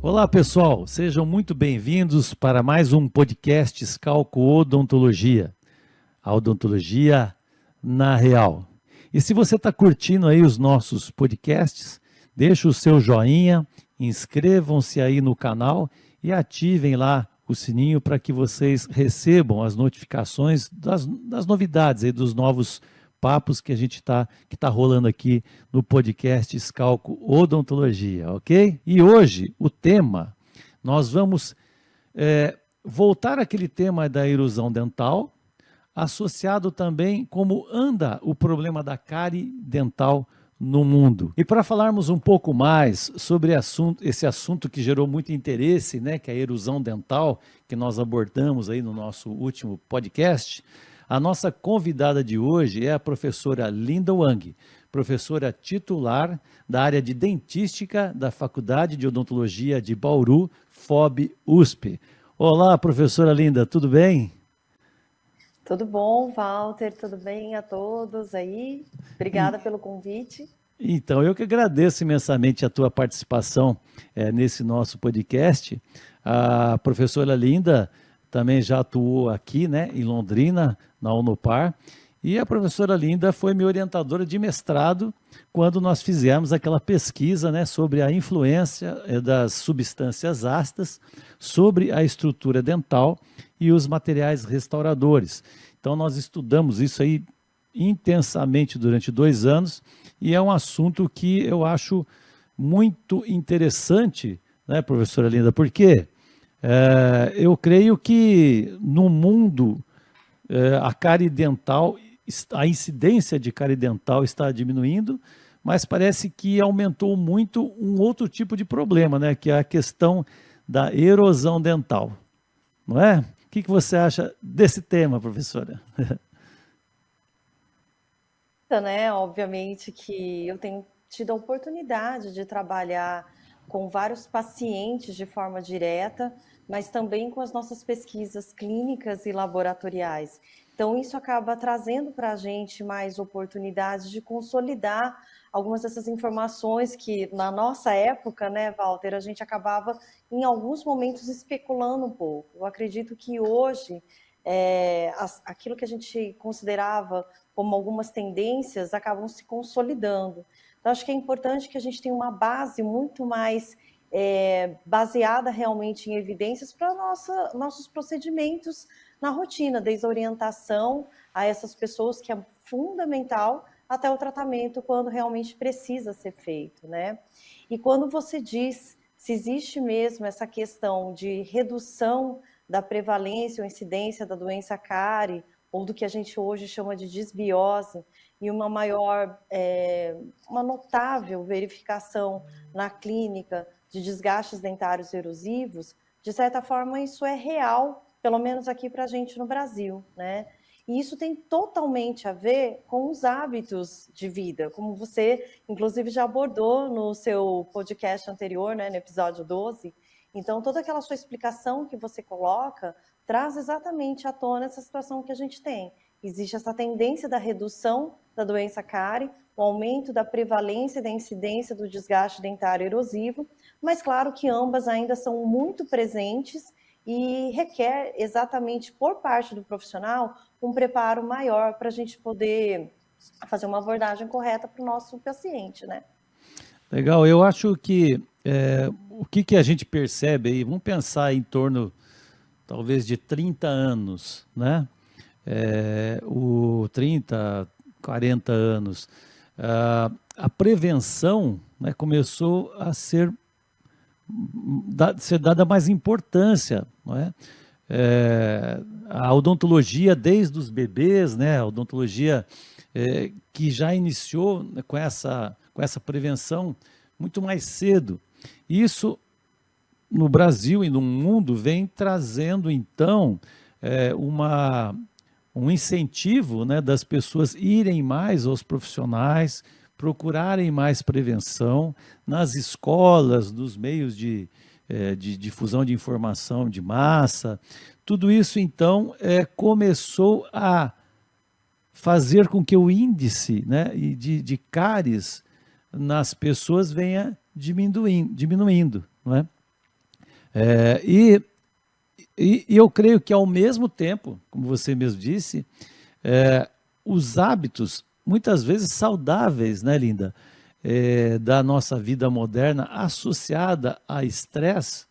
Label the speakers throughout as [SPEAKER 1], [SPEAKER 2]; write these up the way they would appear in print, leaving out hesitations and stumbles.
[SPEAKER 1] Olá, pessoal, sejam muito bem-vindos para mais um podcast Scalco Odontologia, a odontologia na real. E se você está curtindo aí os nossos podcasts, deixa o seu joinha, inscrevam-se aí no canal e ativem lá o sininho para que vocês recebam as notificações das novidades aí, dos novos papos que a gente que tá rolando aqui no podcast Scalco Odontologia, ok? E hoje o tema, nós vamos voltar àquele tema da erosão dental, associado também como anda o problema da cárie dental no mundo. E para falarmos um pouco mais sobre esse assunto que gerou muito interesse, né, que é a erosão dental, que nós abordamos aí no nosso último podcast, a nossa convidada de hoje é a professora Linda Wang, professora titular da área de dentística da Faculdade de Odontologia de Bauru, FOB-USP. Olá, professora Linda, tudo bem?
[SPEAKER 2] Tudo bom, Walter? Tudo bem a todos aí? Obrigada pelo convite.
[SPEAKER 1] Então, eu que agradeço imensamente a tua participação nesse nosso podcast. A professora Linda também já atuou aqui, né, em Londrina, na Unopar, e a professora Linda foi minha orientadora de mestrado quando nós fizemos aquela pesquisa, né, sobre a influência das substâncias ácidas sobre a estrutura dental e os materiais restauradores. Então, nós estudamos isso aí intensamente durante 2 anos e é um assunto que eu acho muito interessante, né, professora Linda, porque eu creio que no mundo a cárie dental, a incidência de cárie dental está diminuindo, mas parece que aumentou muito um outro tipo de problema, né, que é a questão da erosão dental, não é? O que você acha desse tema, professora?
[SPEAKER 2] Né, obviamente que eu tenho tido a oportunidade de trabalhar com vários pacientes de forma direta, mas também com as nossas pesquisas clínicas e laboratoriais. Então, isso acaba trazendo para a gente mais oportunidades de consolidar algumas dessas informações que, na nossa época, né, Walter, a gente acabava, em alguns momentos, especulando um pouco. Eu acredito que hoje, aquilo que a gente considerava como algumas tendências acabam se consolidando. Então, acho que é importante que a gente tenha uma base muito mais baseada realmente em evidências para nossos procedimentos na rotina, desde a orientação a essas pessoas, que é fundamental, até o tratamento quando realmente precisa ser feito, né? E quando você diz se existe mesmo essa questão de redução da prevalência ou incidência da doença cárie, ou do que a gente hoje chama de disbiose, e uma maior, uma notável verificação na clínica de desgastes dentários erosivos, de certa forma isso é real, pelo menos aqui para a gente no Brasil, né? E isso tem totalmente a ver com os hábitos de vida, como você, inclusive, já abordou no seu podcast anterior, né, no episódio 12. Então, toda aquela sua explicação que você coloca traz exatamente à tona essa situação que a gente tem. Existe essa tendência da redução da doença cárie, o aumento da prevalência e da incidência do desgaste dentário erosivo, mas claro que ambas ainda são muito presentes e requer exatamente por parte do profissional um preparo maior para a gente poder fazer uma abordagem correta para o nosso paciente, né?
[SPEAKER 1] Legal, eu acho que o que a gente percebe aí, vamos pensar em torno talvez de 30 anos, né? O 30, 40 anos, a prevenção, né, começou a ser dada mais importância, não é? A odontologia desde os bebês, né, a odontologia que já iniciou, né, com essa prevenção muito mais cedo. Isso no Brasil e no mundo vem trazendo então um incentivo, né, das pessoas irem mais aos profissionais, procurarem mais prevenção nas escolas, nos meios de difusão de informação de massa. Tudo isso, então, começou a fazer com que o índice, né, de cáries nas pessoas venha diminuindo, não é? E eu creio que, ao mesmo tempo, como você mesmo disse, os hábitos, muitas vezes saudáveis, né, Linda, da nossa vida moderna, associada a estresse,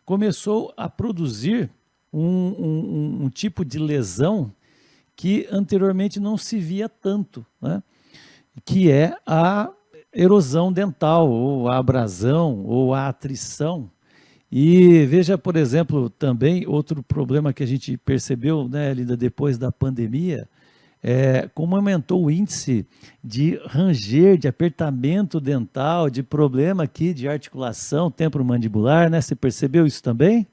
[SPEAKER 1] começou a produzir um tipo de lesão que anteriormente não se via tanto, né? Que é a erosão dental, ou a abrasão, ou a atrição. E veja, por exemplo, também outro problema que a gente percebeu, né, Linda, depois da pandemia, como aumentou o índice de ranger, de apertamento dental, de problema aqui de articulação temporomandibular, né? Você percebeu isso também?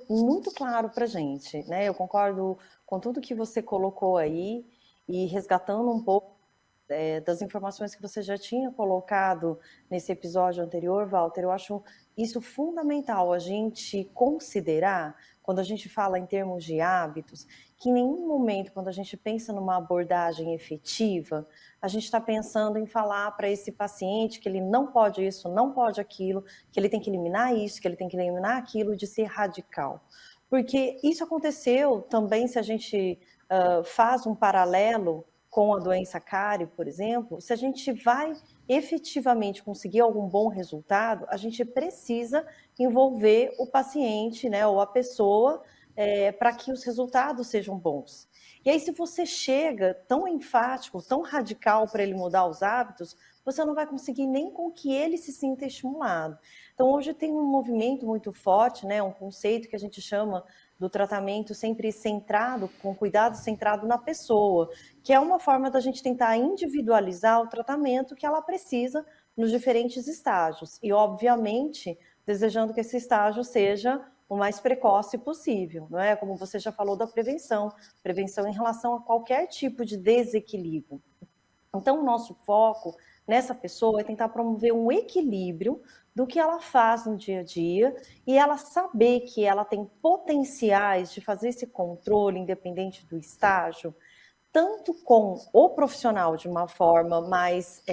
[SPEAKER 2] Muito claro para a gente, né? Eu concordo com tudo que você colocou aí e resgatando um pouco das informações que você já tinha colocado nesse episódio anterior, Walter, eu acho isso fundamental a gente considerar, quando a gente fala em termos de hábitos, que em nenhum momento, quando a gente pensa numa abordagem efetiva, a gente está pensando em falar para esse paciente que ele não pode isso, não pode aquilo, que ele tem que eliminar isso, que ele tem que eliminar aquilo, de ser radical. Porque isso aconteceu também, se a gente faz um paralelo com a doença cárie, por exemplo, se a gente vai efetivamente conseguir algum bom resultado, a gente precisa envolver o paciente, né, ou a pessoa, para que os resultados sejam bons. E aí, se você chega tão enfático, tão radical para ele mudar os hábitos, você não vai conseguir nem com que ele se sinta estimulado. Então, hoje tem um movimento muito forte, né, um conceito que a gente chama do tratamento sempre centrado, com cuidado centrado na pessoa, que é uma forma da gente tentar individualizar o tratamento que ela precisa nos diferentes estágios. E, obviamente, desejando que esse estágio seja o mais precoce possível, não é? Como você já falou da prevenção em relação a qualquer tipo de desequilíbrio. Então, o nosso foco nessa pessoa é tentar promover um equilíbrio do que ela faz no dia a dia e ela saber que ela tem potenciais de fazer esse controle independente do estágio, tanto com o profissional de uma forma mais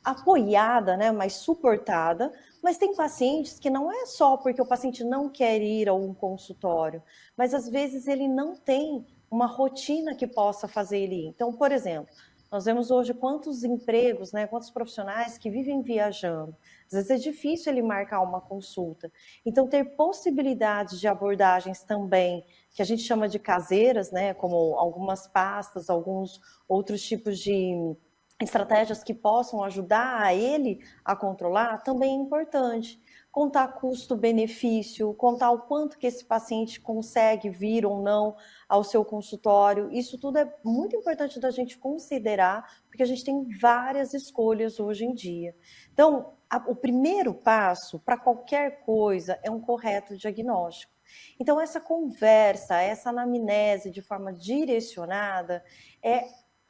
[SPEAKER 2] apoiada, né, mais suportada, mas tem pacientes que não é só porque o paciente não quer ir a um consultório, mas às vezes ele não tem uma rotina que possa fazer ele ir. Então, por exemplo, nós vemos hoje quantos empregos, né, quantos profissionais que vivem viajando. Às vezes é difícil ele marcar uma consulta. Então, ter possibilidades de abordagens também, que a gente chama de caseiras, né, como algumas pastas, alguns outros tipos de estratégias que possam ajudar a ele a controlar, também é importante. Contar custo-benefício, contar o quanto que esse paciente consegue vir ou não ao seu consultório. Isso tudo é muito importante da gente considerar, porque a gente tem várias escolhas hoje em dia. Então, o primeiro passo para qualquer coisa é um correto diagnóstico. Então, essa conversa, essa anamnese de forma direcionada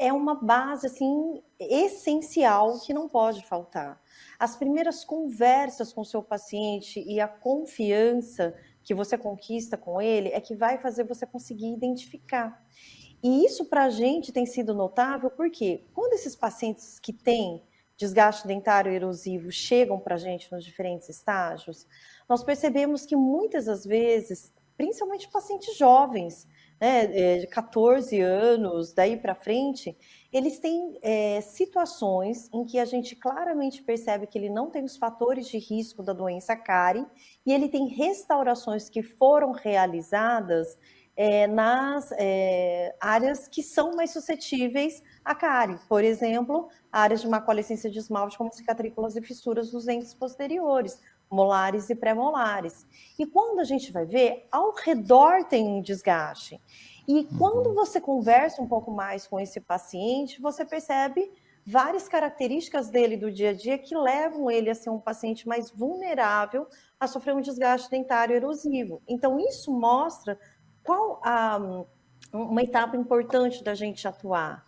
[SPEAKER 2] é uma base assim essencial que não pode faltar. As primeiras conversas com o seu paciente e a confiança que você conquista com ele é que vai fazer você conseguir identificar. E isso para a gente tem sido notável porque quando esses pacientes que têm desgaste dentário erosivo chegam para a gente nos diferentes estágios, nós percebemos que muitas das vezes, principalmente pacientes jovens, né, de 14 anos, daí para frente, eles têm situações em que a gente claramente percebe que ele não tem os fatores de risco da doença cárie e ele tem restaurações que foram realizadas nas áreas que são mais suscetíveis à cárie. Por exemplo, áreas de maculiscência de esmalte, como cicatrículas e fissuras dos dentes posteriores, molares e pré-molares. E quando a gente vai ver, ao redor tem um desgaste. E quando você conversa um pouco mais com esse paciente, você percebe várias características dele do dia a dia que levam ele a ser um paciente mais vulnerável a sofrer um desgaste dentário erosivo. Então, isso mostra qual uma etapa importante da gente atuar.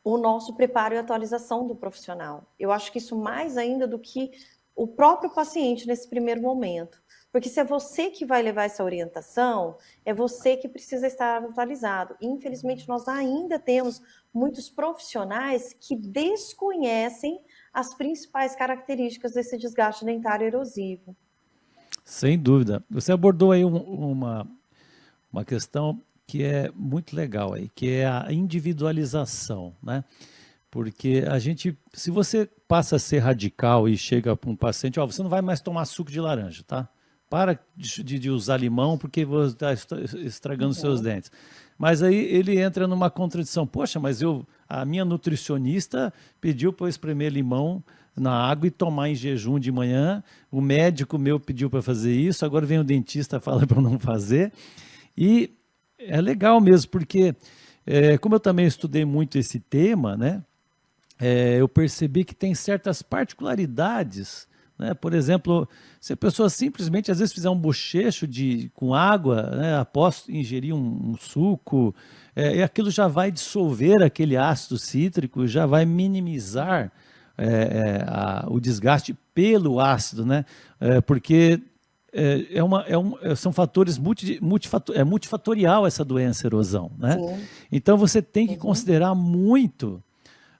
[SPEAKER 2] O nosso preparo e atualização do profissional. Eu acho que isso mais ainda do que o próprio paciente nesse primeiro momento. Porque se é você que vai levar essa orientação, é você que precisa estar atualizado. E, infelizmente, nós ainda temos muitos profissionais que desconhecem as principais características desse desgaste dentário erosivo.
[SPEAKER 1] Sem dúvida. Você abordou aí uma questão que é muito legal aí, que é a individualização, né? Porque a gente, se você passa a ser radical e chega para um paciente, ó, você não vai mais tomar suco de laranja, tá? Para de usar limão porque você está estragando seus
[SPEAKER 2] Uhum.
[SPEAKER 1] dentes. Mas aí ele entra numa contradição. Poxa, mas a minha nutricionista pediu para eu espremer limão na água e tomar em jejum de manhã. O médico meu pediu para fazer isso. Agora vem o dentista e fala para não fazer. E é legal mesmo, porque como eu também estudei muito esse tema, né? Eu percebi que tem certas particularidades, né? Por exemplo, se a pessoa simplesmente às vezes fizer um bochecho com água, né, após ingerir um suco, e aquilo já vai dissolver aquele ácido cítrico, já vai minimizar o desgaste pelo ácido, né? Porque são fatores multifatorial essa doença erosão, né?
[SPEAKER 2] Sim.
[SPEAKER 1] Então você tem que
[SPEAKER 2] Uhum.
[SPEAKER 1] considerar muito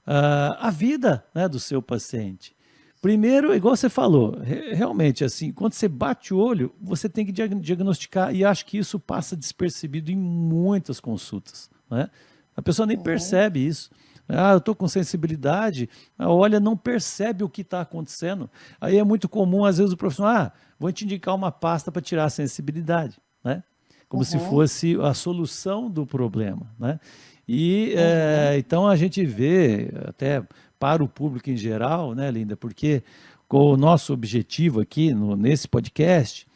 [SPEAKER 1] a vida, né, do seu paciente. Primeiro, igual você falou, realmente, assim, quando você bate o olho, você tem que diagnosticar, e acho que isso passa despercebido em muitas consultas, né? A pessoa nem
[SPEAKER 2] Uhum.
[SPEAKER 1] percebe isso. Ah, eu estou com sensibilidade, olha, não percebe o que está acontecendo. Aí é muito comum, às vezes, o profissional, vou te indicar uma pasta para tirar a sensibilidade, né? Como se
[SPEAKER 2] Uhum.
[SPEAKER 1] fosse a solução do problema, né? E
[SPEAKER 2] Uhum.
[SPEAKER 1] então a gente vê, até para o público em geral, né, Linda, porque com o nosso objetivo aqui nesse podcast,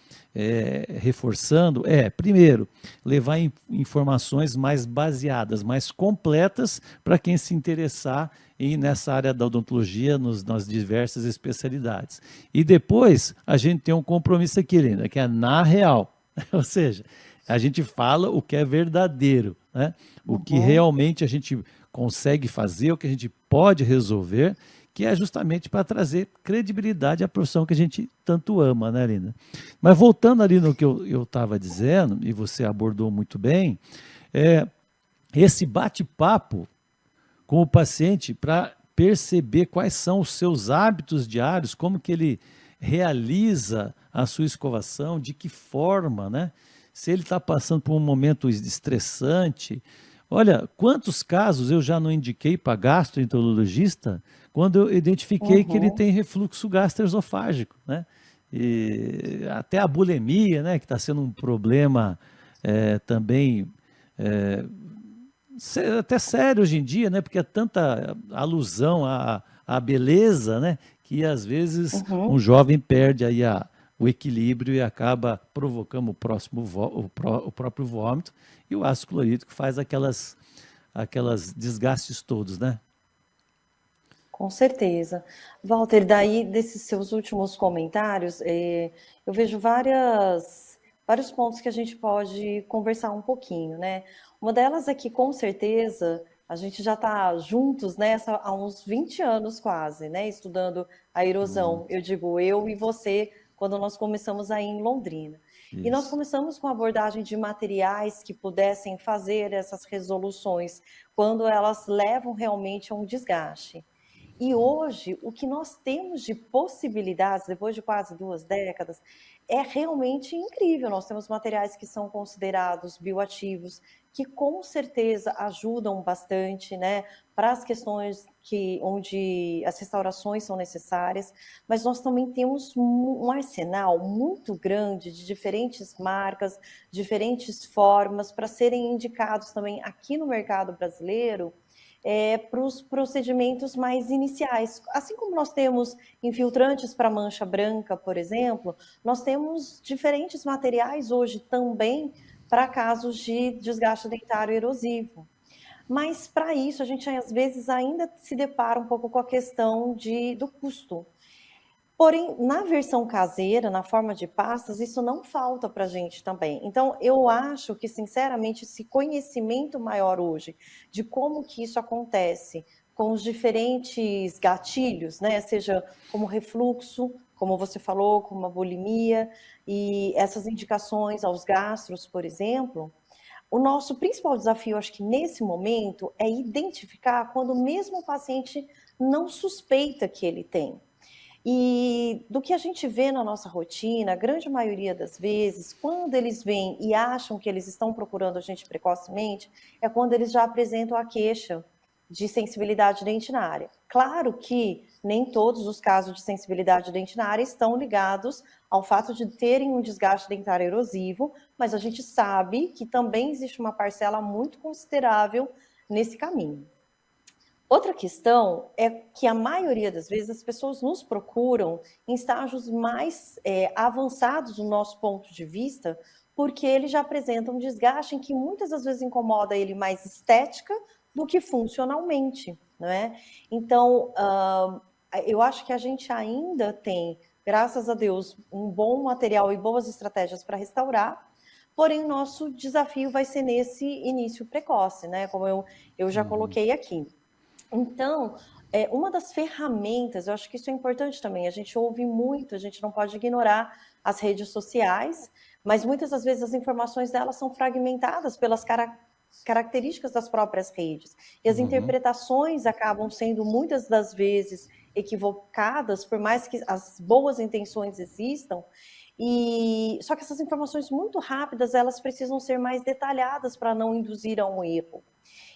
[SPEAKER 1] reforçando, primeiro, levar informações mais baseadas, mais completas para quem se interessar nessa área da odontologia, nas diversas especialidades. E depois, a gente tem um compromisso aqui, Linda, que é na real. Ou seja, a gente fala o que é verdadeiro, né? O que
[SPEAKER 2] Uhum.
[SPEAKER 1] realmente a gente consegue fazer, o que a gente pode resolver, que é justamente para trazer credibilidade à profissão que a gente tanto ama, né, Lina? Mas voltando ali no que eu estava dizendo, e você abordou muito bem, esse bate-papo com o paciente para perceber quais são os seus hábitos diários, como que ele realiza a sua escovação, de que forma, né? Se ele está passando por um momento estressante. Olha, quantos casos eu já não indiquei para gastroenterologista quando eu identifiquei que ele
[SPEAKER 2] Uhum.
[SPEAKER 1] tem refluxo gastroesofágico, né? E até a bulimia, né, que está sendo um problema também até sério hoje em dia, né? Porque é tanta alusão à beleza, né? Que às vezes um
[SPEAKER 2] Uhum.
[SPEAKER 1] jovem perde aí o equilíbrio e acaba provocando o próprio vômito, e o ácido clorídrico faz aquelas desgastes todos, né?
[SPEAKER 2] Com certeza. Walter, daí desses seus últimos comentários, eu vejo vários pontos que a gente pode conversar um pouquinho, né? Uma delas é que, com certeza, a gente já está juntos nessa há uns 20 anos quase, né? Estudando a erosão. Eu digo eu e você, quando nós começamos aí em Londrina. E nós
[SPEAKER 1] Isso.
[SPEAKER 2] começamos com a abordagem de materiais que pudessem fazer essas resoluções, quando elas levam realmente a um desgaste. E hoje, o que nós temos de possibilidades, depois de quase 2 décadas, é realmente incrível. Nós temos materiais que são considerados bioativos, que com certeza ajudam bastante, né, para as questões onde as restaurações são necessárias, mas nós também temos um arsenal muito grande de diferentes marcas, diferentes formas, para serem indicados também aqui no mercado brasileiro, para os procedimentos mais iniciais. Assim como nós temos infiltrantes para mancha branca, por exemplo, nós temos diferentes materiais hoje também para casos de desgaste dentário erosivo. Mas para isso a gente às vezes ainda se depara um pouco com a questão do custo. Porém, na versão caseira, na forma de pastas, isso não falta para a gente também. Então, eu acho que, sinceramente, esse conhecimento maior hoje de como que isso acontece com os diferentes gatilhos, né? Seja como refluxo, como você falou, como a bulimia, e essas indicações aos gastros, por exemplo, O nosso principal desafio, acho que nesse momento, é identificar quando mesmo o paciente não suspeita que ele tem. E do que a gente vê na nossa rotina, a grande maioria das vezes, quando eles vêm e acham que eles estão procurando a gente precocemente, é quando eles já apresentam a queixa de sensibilidade dentinária. Claro que nem todos os casos de sensibilidade dentinária estão ligados ao fato de terem um desgaste dentário erosivo, mas a gente sabe que também existe uma parcela muito considerável nesse caminho. Outra questão é que a maioria das vezes as pessoas nos procuram em estágios mais avançados do nosso ponto de vista, porque eles já apresentam um desgaste em que muitas das vezes incomoda ele mais estética do que funcionalmente, não é? Então, eu acho que a gente ainda tem, graças a Deus, um bom material e boas estratégias para restaurar, porém o nosso desafio vai ser nesse início precoce, né? Como eu já coloquei aqui. Então, uma das ferramentas, eu acho que isso é importante também, a gente ouve muito, a gente não pode ignorar as redes sociais, mas muitas das vezes as informações delas são fragmentadas pelas características das próprias redes. E as interpretações acabam sendo muitas das vezes equivocadas, por mais que as boas intenções existam. E só que essas informações muito rápidas, elas precisam ser mais detalhadas para não induzir a um erro.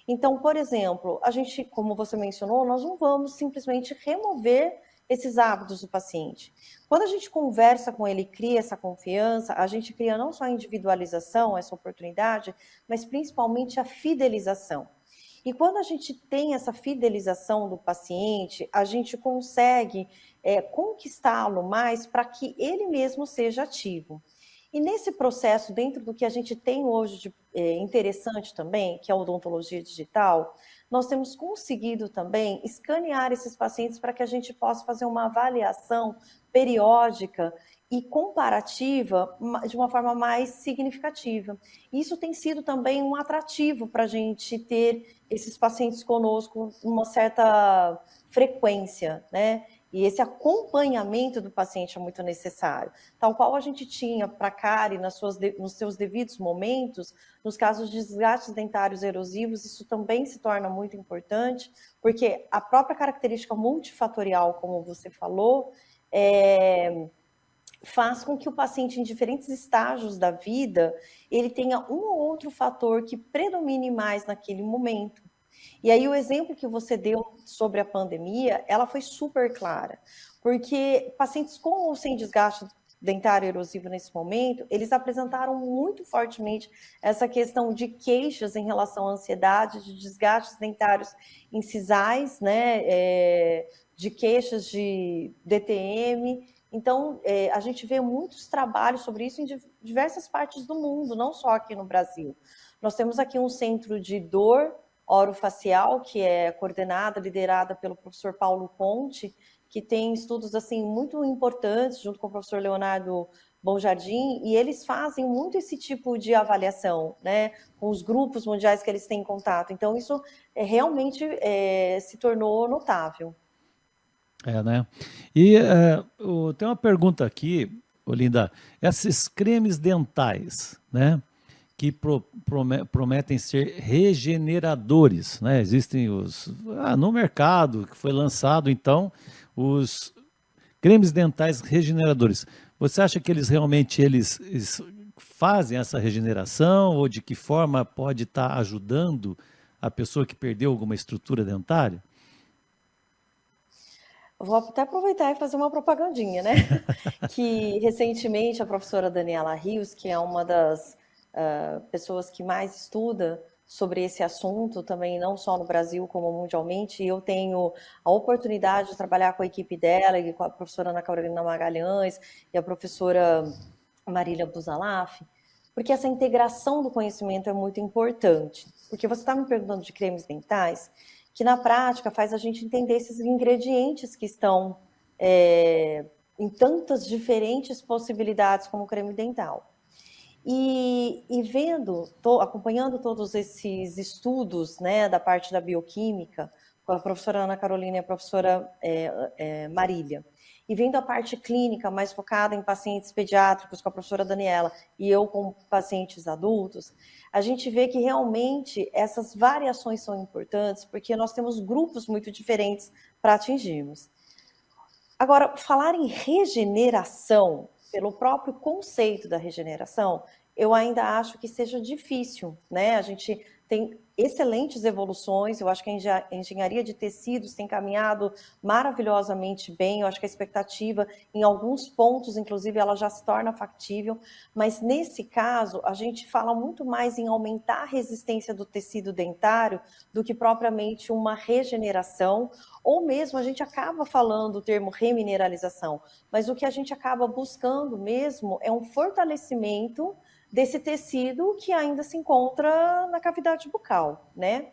[SPEAKER 2] Então, por exemplo, a gente, como você mencionou, nós não vamos simplesmente remover esses hábitos do paciente. Quando a gente conversa com ele, cria essa confiança, a gente cria não só a individualização, essa oportunidade, mas principalmente a fidelização. E quando a gente tem essa fidelização do paciente, a gente consegue conquistá-lo mais para que ele mesmo seja ativo. E nesse processo, dentro do que a gente tem hoje de interessante também, que é a odontologia digital, nós temos conseguido também escanear esses pacientes para que a gente possa fazer uma avaliação periódica e comparativa de uma forma mais significativa. Isso tem sido também um atrativo para a gente ter esses pacientes conosco com uma certa frequência, né? E esse acompanhamento do paciente é muito necessário. Tal qual a gente tinha para a cárie nos seus devidos momentos, nos casos de desgastes dentários erosivos, isso também se torna muito importante, porque a própria característica multifatorial, como você falou, faz com que o paciente, em diferentes estágios da vida, ele tenha um ou outro fator que predomine mais naquele momento. E aí o exemplo que você deu sobre a pandemia, ela foi super clara, porque pacientes com ou sem desgaste dentário erosivo nesse momento, eles apresentaram muito fortemente essa questão de queixas em relação à ansiedade, de desgastes dentários incisais, né, de queixas de DTM. Então, a gente vê muitos trabalhos sobre isso em diversas partes do mundo, não só aqui no Brasil. Nós temos aqui um centro de dor orofacial, que é coordenada, liderada pelo professor Paulo Conte, que tem estudos assim muito importantes, junto com o professor Leonardo Bonjardim, e eles fazem muito esse tipo de avaliação, né, com os grupos mundiais que eles têm contato. Então, isso realmente se tornou notável.
[SPEAKER 1] Né? E tem uma pergunta aqui, Olinda, esses cremes dentais, né? Que prometem ser regeneradores, né? Existem no mercado que foi lançado então os cremes dentais regeneradores. Você acha que eles realmente eles fazem essa regeneração ou de que forma pode estar ajudando a pessoa que perdeu alguma estrutura dentária?
[SPEAKER 2] Vou até aproveitar e fazer uma propagandinha, né? Que recentemente a professora Daniela Rios, que é uma das pessoas que mais estuda sobre esse assunto, também não só no Brasil como mundialmente, e eu tenho a oportunidade de trabalhar com a equipe dela, e com a professora Ana Carolina Magalhães e a professora Marília Busalaf, porque essa integração do conhecimento é muito importante. Porque você está me perguntando de cremes dentais, que na prática faz a gente entender esses ingredientes que estão em tantas diferentes possibilidades como creme dental. E acompanhando todos esses estudos, né, da parte da bioquímica, com a professora Ana Carolina e a professora Marília, e vendo a parte clínica mais focada em pacientes pediátricos com a professora Daniela e eu com pacientes adultos, a gente vê que realmente essas variações são importantes porque nós temos grupos muito diferentes para atingirmos. Agora, falar em regeneração, pelo próprio conceito da regeneração, eu ainda acho que seja difícil, né? A gente tem excelentes evoluções, eu acho que a engenharia de tecidos tem caminhado maravilhosamente bem, eu acho que a expectativa, em alguns pontos, inclusive, ela já se torna factível, mas nesse caso, a gente fala muito mais em aumentar a resistência do tecido dentário do que propriamente uma regeneração, ou mesmo a gente acaba falando o termo remineralização, mas o que a gente acaba buscando mesmo é um fortalecimento desse tecido que ainda se encontra na cavidade bucal, né?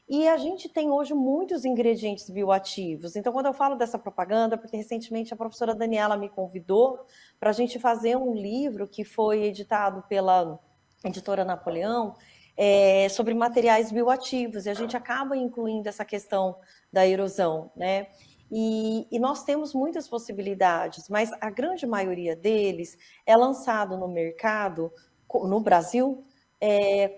[SPEAKER 2] E a gente tem hoje muitos ingredientes bioativos. Então, quando eu falo dessa propaganda, porque recentemente a professora Daniela me convidou para a gente fazer um livro que foi editado pela editora Napoleão, sobre materiais bioativos, e a gente acaba incluindo essa questão da erosão, né? E nós temos muitas possibilidades, mas a grande maioria deles é lançado no mercado, no Brasil,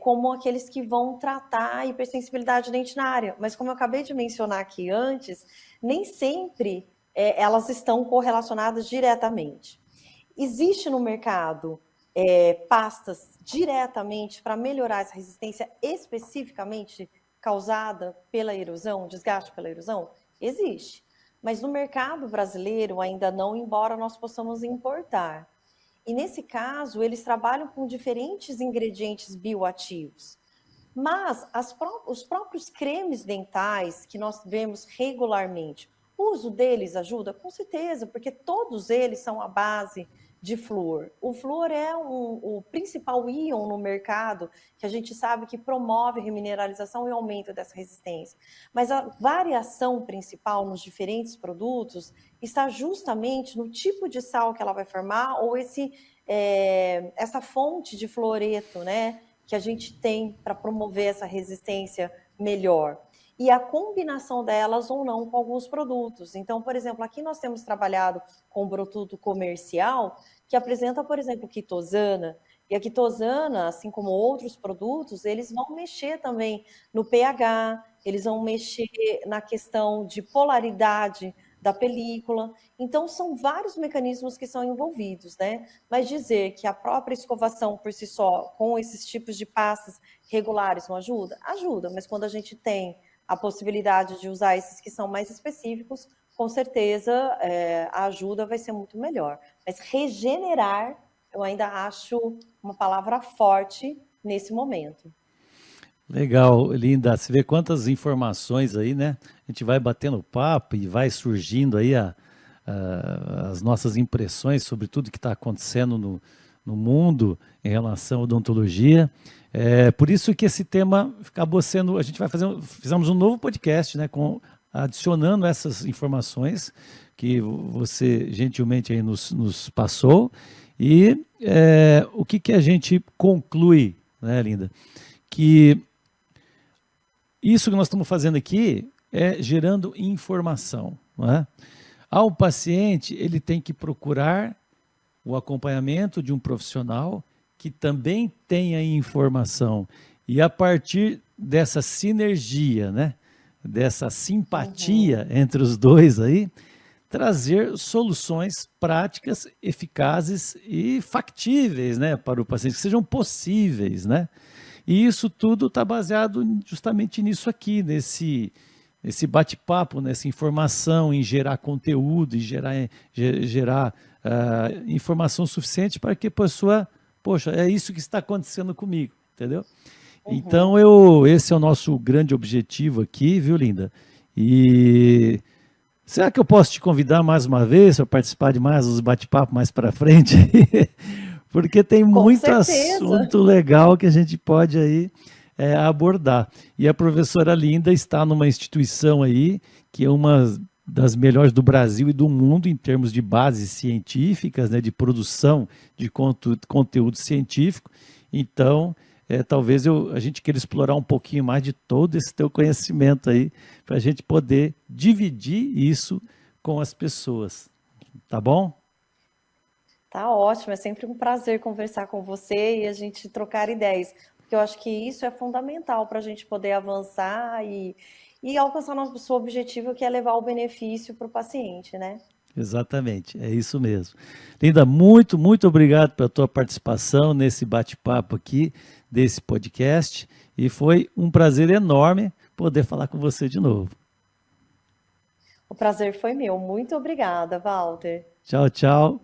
[SPEAKER 2] como aqueles que vão tratar a hipersensibilidade dentinária. Mas como eu acabei de mencionar aqui antes, nem sempre elas estão correlacionadas diretamente. Existe no mercado pastas diretamente para melhorar essa resistência especificamente causada pela erosão, desgaste pela erosão? Existe. Mas no mercado brasileiro ainda não, embora nós possamos importar. E nesse caso, eles trabalham com diferentes ingredientes bioativos. Mas os próprios cremes dentais que nós vemos regularmente, o uso deles ajuda? Com certeza, porque todos eles são à base de flúor. O flúor é o principal íon no mercado que a gente sabe que promove remineralização e aumento dessa resistência. Mas a variação principal nos diferentes produtos está justamente no tipo de sal que ela vai formar ou essa fonte de fluoreto, né, que a gente tem para promover essa resistência melhor. E a combinação delas ou não com alguns produtos. Então, por exemplo, aqui nós temos trabalhado com um produto comercial que apresenta, por exemplo, quitosana. E a quitosana, assim como outros produtos, eles vão mexer também no pH, eles vão mexer na questão de polaridade da película. Então, são vários mecanismos que são envolvidos, né? Mas dizer que a própria escovação por si só, com esses tipos de pastas regulares, não ajuda? Ajuda, mas quando a gente tem a possibilidade de usar esses que são mais específicos, com certeza a ajuda vai ser muito melhor. Mas regenerar, eu ainda acho uma palavra forte nesse momento.
[SPEAKER 1] Legal, Linda. Você vê quantas informações aí, né? A gente vai batendo papo e vai surgindo aí as nossas impressões sobre tudo que está acontecendo no mundo em relação à odontologia. Por isso que esse tema acabou sendo, a gente vai fizemos um novo podcast, né, adicionando essas informações que você gentilmente aí nos passou. E o que a gente conclui, né, Linda? Que isso que nós estamos fazendo aqui é gerando informação, não é? Ao paciente, ele tem que procurar o acompanhamento de um profissional que também tenha informação. E a partir dessa sinergia, né, dessa simpatia entre os dois aí, trazer soluções práticas, eficazes e factíveis, né, para o paciente, que sejam possíveis, né? E isso tudo está baseado justamente nisso aqui, nesse bate-papo, nessa informação, em gerar conteúdo, em gerar informação suficiente para que a pessoa, poxa, é isso que está acontecendo comigo, entendeu? Uhum. Então, esse é o nosso grande objetivo aqui, viu, Linda? E será que eu posso te convidar mais uma vez para participar de mais uns bate-papos mais para frente? Porque tem muito assunto legal que a gente pode aí abordar. E a professora Linda está numa instituição aí que é uma das melhores do Brasil e do mundo em termos de bases científicas, né, de produção de conteúdo científico. Então, talvez a gente queira explorar um pouquinho mais de todo esse teu conhecimento aí, para a gente poder dividir isso com as pessoas. tá bom?
[SPEAKER 2] Tá ótimo, é sempre um prazer conversar com você e a gente trocar ideias, porque eu acho que isso é fundamental para a gente poder avançar e alcançar nosso objetivo, que é levar o benefício para o paciente, né?
[SPEAKER 1] Exatamente, é isso mesmo. Linda, muito, muito obrigado pela tua participação nesse bate-papo aqui, desse podcast, e foi um prazer enorme poder falar com você de novo.
[SPEAKER 2] O prazer foi meu. Muito obrigada, Walter.
[SPEAKER 1] Tchau, tchau.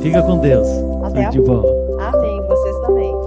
[SPEAKER 1] Fica com Deus.
[SPEAKER 2] Até
[SPEAKER 1] Tudo de bom.
[SPEAKER 2] Amém. Vocês também.